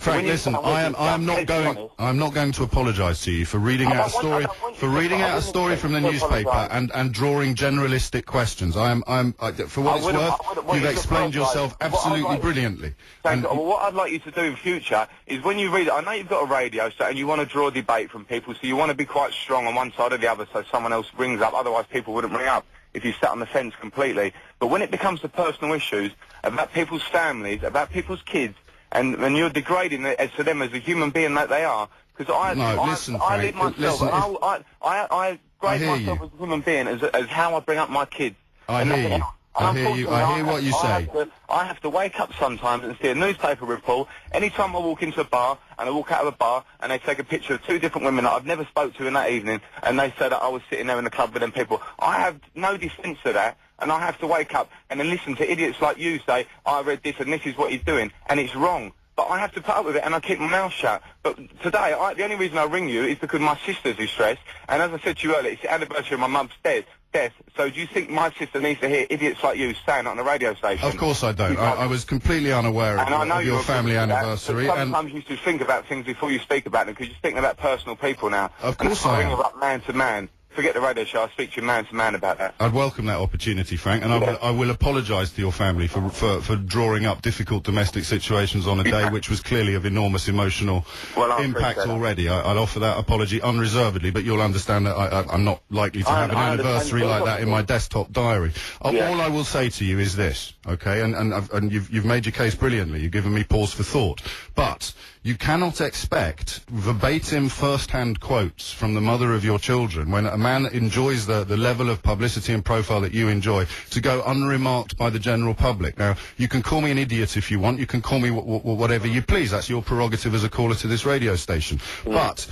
Frank, listen, I'm not going to apologise to you for reading out a story from the newspaper and drawing generalistic questions. For what it's worth, you've explained yourself absolutely brilliantly. What I'd like you to do in future is when you read it, I know you've got a radio set and you want to draw debate from people, so you want to be quite strong on one side or the other so someone else rings up, otherwise people wouldn't ring up if you sat on the fence completely. But when it becomes the personal issues about people's families, about people's kids, and you're degrading it to them as a human being that they are, because I grade myself as a human being as how I bring up my kids. I hear what you say. I have to wake up sometimes and see a newspaper report. Anytime I walk into a bar, and I walk out of a bar, and they take a picture of two different women that I've never spoke to in that evening, and they say that I was sitting there in the club with them people, I have no defence of that, and I have to wake up and then listen to idiots like you say, I read this and this is what he's doing, and it's wrong. But I have to put up with it, and I keep my mouth shut. But today, the only reason I ring you is because my sister's distressed, and as I said to you earlier, it's the anniversary of my mum's death. So do you think my sister needs to hear idiots like you saying it on the radio station? Of course I don't. I was completely unaware of your family anniversary. Sometimes you should think about things before you speak about them, because you're thinking about personal people now. Of course I am. Ring up man to man. Forget the radio show, I'll speak to you man to man about that. I'd welcome that opportunity, Frank, and I will apologise to your family for drawing up difficult domestic situations on a day which was clearly of enormous emotional impact already. I'd offer that apology unreservedly, but you'll understand that I'm not likely to have an anniversary like that in my desktop diary. All I will say to you is this, okay, and you've made your case brilliantly, you've given me pause for thought, but you cannot expect verbatim first-hand quotes from the mother of your children when a man enjoys the level of publicity and profile that you enjoy to go unremarked by the general public. Now, you can call me an idiot if you want, you can call me whatever you please, that's your prerogative as a caller to this radio station. But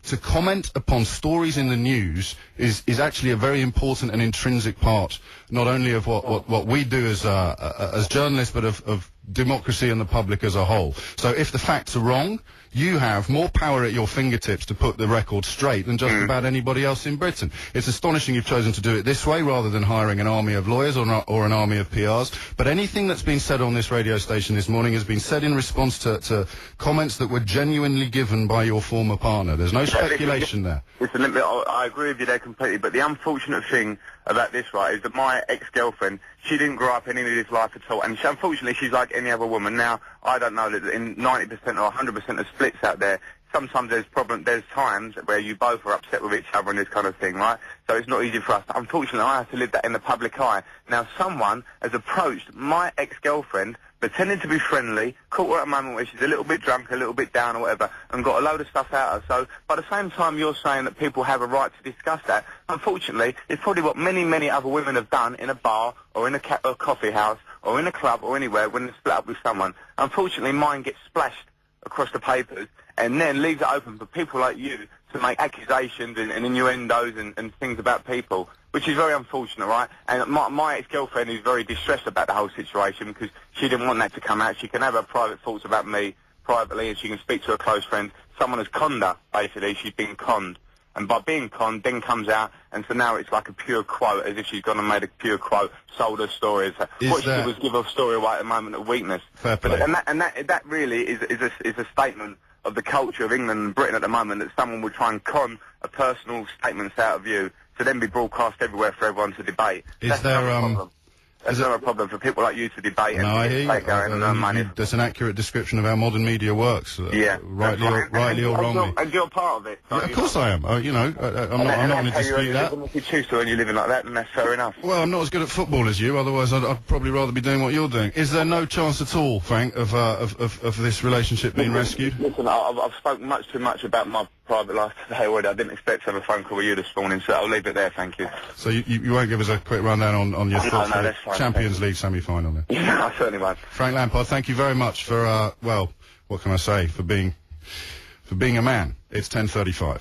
to comment upon stories in the news is actually a very important and intrinsic part, not only of what we do as journalists, but of democracy and the public as a whole. So if the facts are wrong, you have more power at your fingertips to put the record straight than just about anybody else in Britain. It's astonishing you've chosen to do it this way rather than hiring an army of lawyers or an army of PRs. But anything that's been said on this radio station this morning has been said in response to comments that were genuinely given by your former partner. There's no speculation there. Listen, I agree with you there completely, but the unfortunate thing about this, right, is that my ex-girlfriend, she didn't grow up in any of this life at all, and unfortunately she's like any other woman. Now, I don't know that in 90% or 100% of splits out there, sometimes there's times where you both are upset with each other and this kind of thing, right? So it's not easy for us. Unfortunately, I have to live that in the public eye. Now, someone has approached my ex-girlfriend, pretending to be friendly, caught her at a moment where she's a little bit drunk, a little bit down or whatever, and got a load of stuff out of her. So, by the same time you're saying that people have a right to discuss that, unfortunately, it's probably what many, many other women have done in a bar or in a coffee house or in a club or anywhere when they split up with someone. Unfortunately, mine gets splashed across the papers and then leaves it open for people like you to make accusations and innuendos and things about people, which is very unfortunate, right? And my ex-girlfriend is very distressed about the whole situation because she didn't want that to come out. She can have her private thoughts about me privately and she can speak to her close friends. Someone has conned her, basically. She's been conned. And by being conned, then comes out, and so now it's like a pure quote, as if she's gone and made a pure quote, sold her story. What she did was give her story away at a moment of weakness. Fair play. And that really is a statement of the culture of England and Britain at the moment, that someone would try and con a personal statements out of you to then be broadcast everywhere for everyone to debate. That's not a problem for people like you to debate and take money. That's an accurate description of how modern media works. Rightly or wrongly. And you're part of it. Of course I am. I'm not going to dispute that. If you choose to and you're living like that, then that's fair enough. Well, I'm not as good at football as you. Otherwise, I'd probably rather be doing what you're doing. Is there no chance at all, Frank, of this relationship being rescued? Listen, I've spoken much too much about my private life today already. I didn't expect to have a phone call with you this morning, so I'll leave it there, thank you. So you won't give us a quick rundown on your thoughts no, that's fine, Champions League semi-final then? Yeah, I certainly won't. Frank Lampard, thank you very much for, well, what can I say, for being a man. It's 10:35.